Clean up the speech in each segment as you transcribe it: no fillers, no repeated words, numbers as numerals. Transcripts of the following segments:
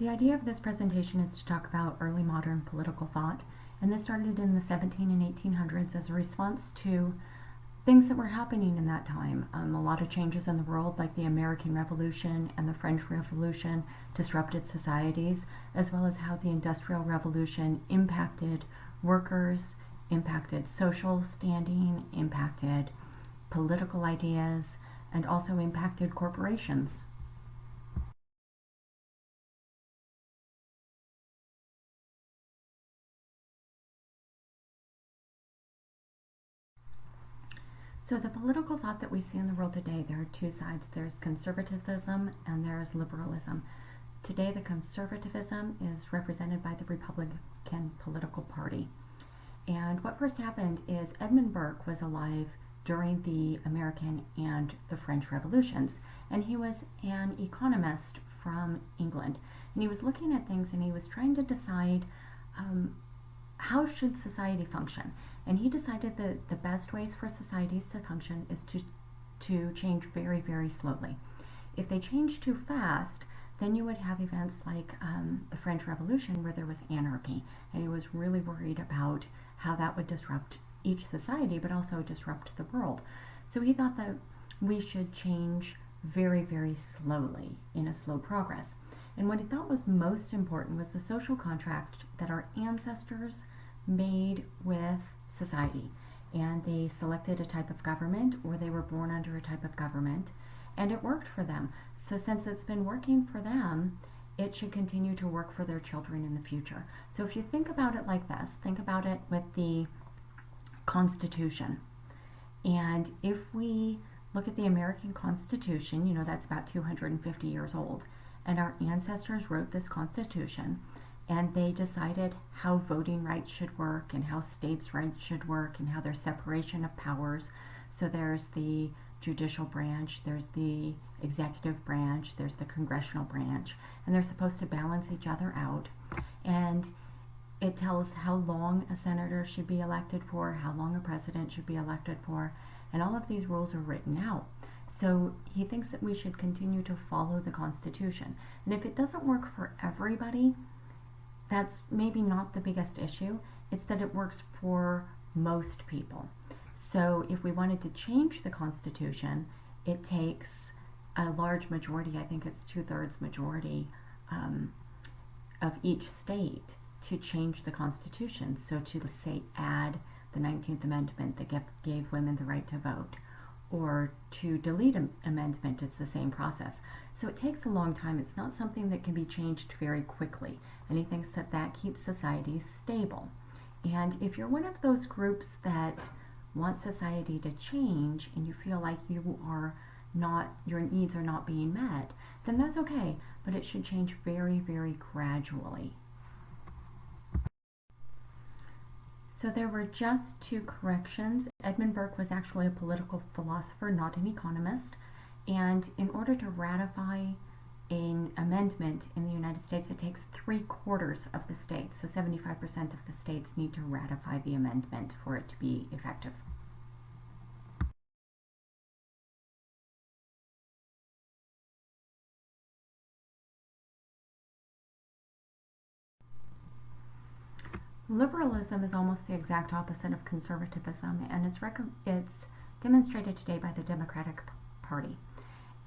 The idea of this presentation is to talk about early modern political thought, and this started in the 17 and 1800s as a response to things that were happening in that time. A lot of changes in the world, like the American Revolution and the French Revolution, disrupted societies, as well as how the Industrial Revolution impacted workers, impacted social standing, impacted political ideas, and also impacted corporations. So the political thought that we see in the world today, there are two sides. There's conservatism and there's liberalism. Today, the conservatism is represented by the Republican political party. And what first happened is Edmond Burke was alive during the American and the French Revolutions, and he was an economist from England. And he was looking at things and he was trying to decide how should society function. And he decided that the best ways for societies to function is to change very, very slowly. If they change too fast, then you would have events like the French Revolution where there was anarchy. And he was really worried about how that would disrupt each society, but also disrupt the world. So he thought that we should change very, very slowly, in a slow progress. And what he thought was most important was the social contract that our ancestors made with society. And they selected a type of government, or they were born under a type of government, and it worked for them. So since it's been working for them, it should continue to work for their children in the future. So if you think about it like this, think about it with the Constitution. And if we look at the American Constitution, that's about 250 years old, and our ancestors wrote this Constitution, and they decided how voting rights should work and how states' rights should work and how there's separation of powers. So there's the judicial branch, there's the executive branch, there's the congressional branch, and they're supposed to balance each other out. And it tells how long a senator should be elected for, how long a president should be elected for, and all of these rules are written out. So he thinks that we should continue to follow the Constitution. And if it doesn't work for everybody, that's maybe not the biggest issue. It's that it works for most people. So if we wanted to change the Constitution, it takes a large majority, I think it's 2/3 majority of each state to change the Constitution. So to say add the 19th Amendment that gave women the right to vote, or to delete an amendment, it's the same process. So it takes a long time. It's not something that can be changed very quickly. And he thinks that that keeps societies stable. And if you're one of those groups that want society to change and you feel like your needs are not being met, then that's okay, but it should change very, very gradually. So there were just two corrections. Edmund Burke was actually a political philosopher, not an economist. And in order to ratify an amendment in the United States, it takes 3/4 of the states. So 75% of the states need to ratify the amendment for it to be effective. Liberalism is almost the exact opposite of conservatism, and it's demonstrated today by the Democratic Party.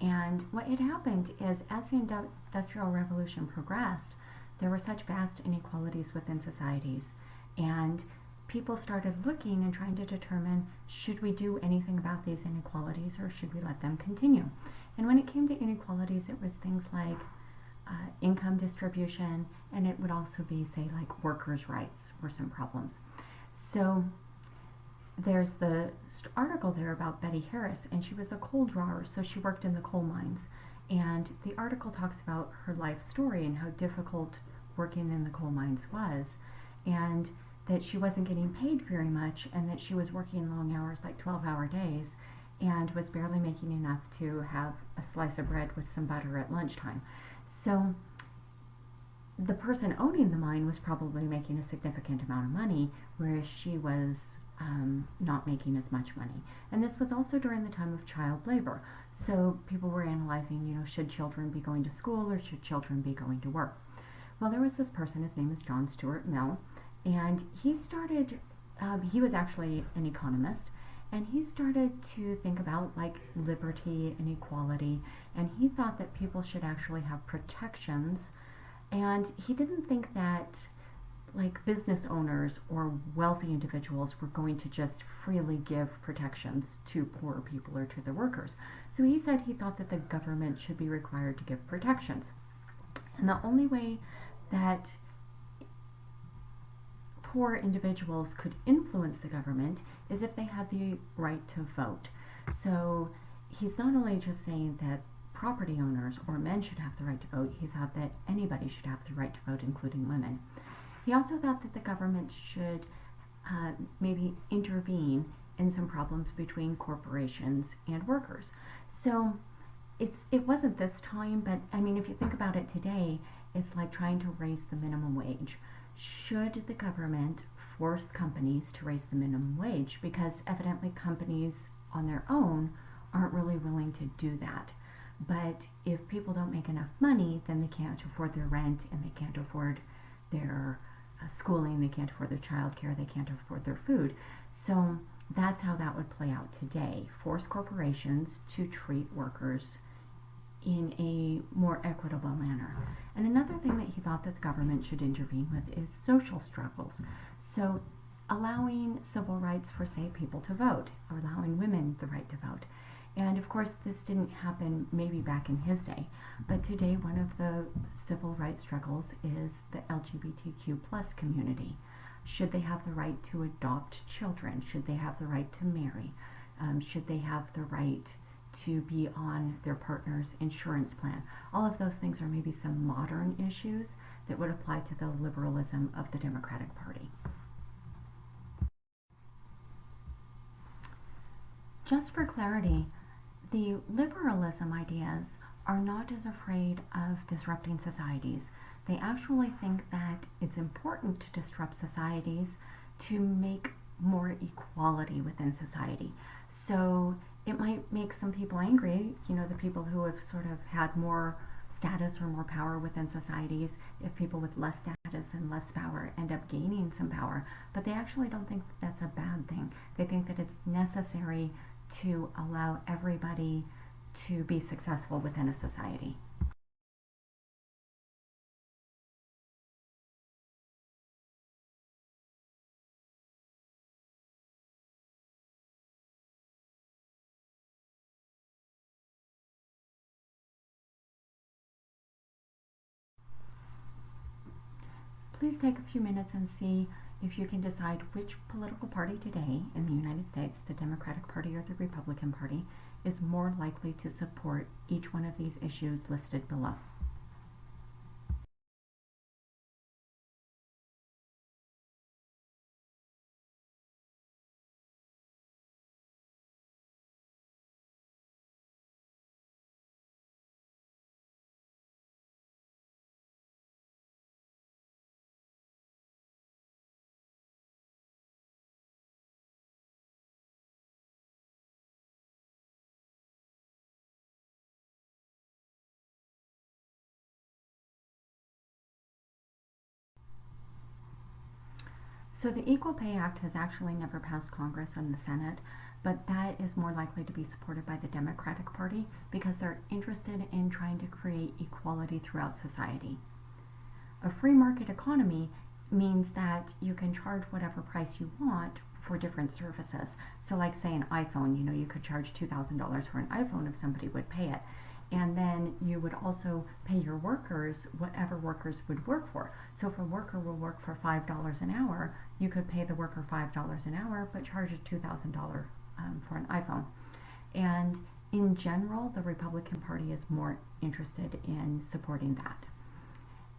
And what had happened is, as the Industrial Revolution progressed, there were such vast inequalities within societies, and people started looking and trying to determine, should we do anything about these inequalities or should we let them continue? And when it came to inequalities, it was things like income distribution, and it would also be, say, like workers' rights were some problems. So there's the article there about Betty Harris, and she was a coal drawer, so she worked in the coal mines. And the article talks about her life story and how difficult working in the coal mines was, and that she wasn't getting paid very much, and that she was working long hours, like 12-hour days, and was barely making enough to have a slice of bread with some butter at lunchtime. So the person owning the mine was probably making a significant amount of money, whereas she was not making as much money. And this was also during the time of child labor. So people were analyzing, should children be going to school or should children be going to work? Well, there was this person, his name is John Stuart Mill, and he started, he was actually an economist, and he started to think about like liberty and equality, and he thought that people should actually have protections, and he didn't think that like business owners or wealthy individuals were going to just freely give protections to poor people or to the workers. So he said he thought that the government should be required to give protections. And the only way that poor individuals could influence the government is if they had the right to vote. So he's not only just saying that property owners or men should have the right to vote, he thought that anybody should have the right to vote, including women. He also thought that the government should maybe intervene in some problems between corporations and workers. So it wasn't this time, but I mean, if you think about it today, it's like trying to raise the minimum wage. Should the government force companies to raise the minimum wage? Because evidently companies on their own aren't really willing to do that. But if people don't make enough money, then they can't afford their rent and they can't afford their schooling, they can't afford their childcare, they can't afford their food. So that's how that would play out today. Force corporations to treat workers in a more equitable manner. And another thing that he thought that the government should intervene with is social struggles. So allowing civil rights for, say, people to vote, or allowing women the right to vote. And of course, this didn't happen maybe back in his day, but today one of the civil rights struggles is the LGBTQ plus community. Should they have the right to adopt children? Should they have the right to marry? Should they have the right to be on their partner's insurance plan? All of those things are maybe some modern issues that would apply to the liberalism of the Democratic Party. Just for clarity, the liberalism ideas are not as afraid of disrupting societies. They actually think that it's important to disrupt societies to make more equality within society. So it might make some people angry, the people who have sort of had more status or more power within societies, if people with less status and less power end up gaining some power. But they actually don't think that's a bad thing. They think that it's necessary to allow everybody to be successful within a society. Please take a few minutes and see if you can decide which political party today in the United States, the Democratic Party or the Republican Party, is more likely to support each one of these issues listed below. So the Equal Pay Act has actually never passed Congress and the Senate, but that is more likely to be supported by the Democratic Party because they're interested in trying to create equality throughout society. A free market economy means that you can charge whatever price you want for different services. So like say an iPhone, you could charge $2,000 for an iPhone if somebody would pay it. And then you would also pay your workers whatever workers would work for. So if a worker will work for $5 an hour, you could pay the worker $5 an hour, but charge a $2,000 for an iPhone. And in general, the Republican Party is more interested in supporting that.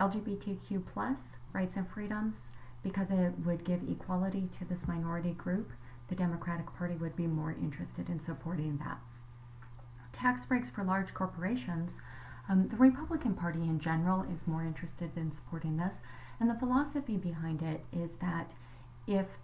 LGBTQ plus rights and freedoms, because it would give equality to this minority group, the Democratic Party would be more interested in supporting that. Tax breaks for large corporations, the Republican Party in general is more interested in supporting this, and the philosophy behind it is that if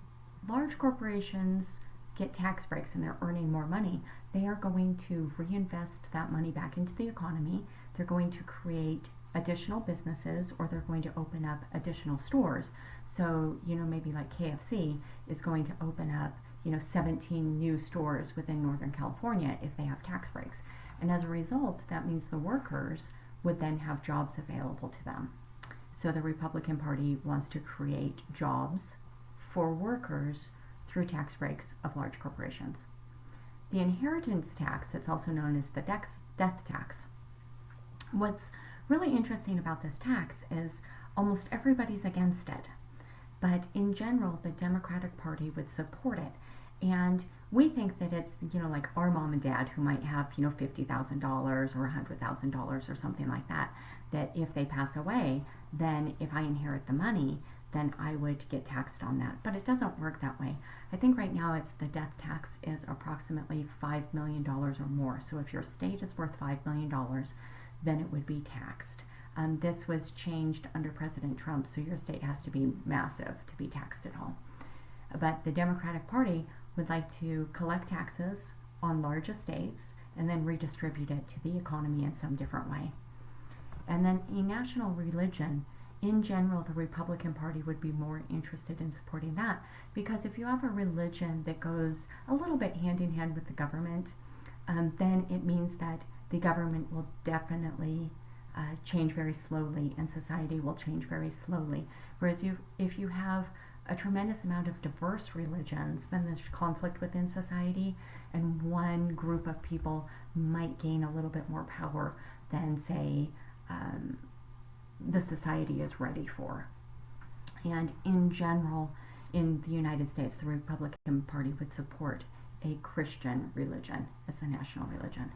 large corporations get tax breaks and they're earning more money, they are going to reinvest that money back into the economy. They're going to create additional businesses, or they're going to open up additional stores. So, maybe like KFC is going to open up, 17 new stores within Northern California if they have tax breaks. And as a result, that means the workers would then have jobs available to them. So the Republican Party wants to create jobs for workers through tax breaks of large corporations. The inheritance tax, that's also known as the death tax. What's really interesting about this tax is almost everybody's against it. But in general, the Democratic Party would support it. And we think that it's, like our mom and dad who might have, $50,000 or $100,000 or something like that, that if they pass away, then if I inherit the money, then I would get taxed on that. But it doesn't work that way. I think right now the death tax is approximately $5 million or more. So if your estate is worth $5 million, then it would be taxed. This was changed under President Trump, so your estate has to be massive to be taxed at all. But the Democratic Party would like to collect taxes on large estates and then redistribute it to the economy in some different way. And then a national religion, in general, the Republican Party would be more interested in supporting that, because if you have a religion that goes a little bit hand in hand with the government, then it means that the government will definitely change very slowly and society will change very slowly. Whereas if you have a tremendous amount of diverse religions, then there's conflict within society, and one group of people might gain a little bit more power than, say, the society is ready for. And in general, in the United States, the Republican Party would support a Christian religion as the national religion.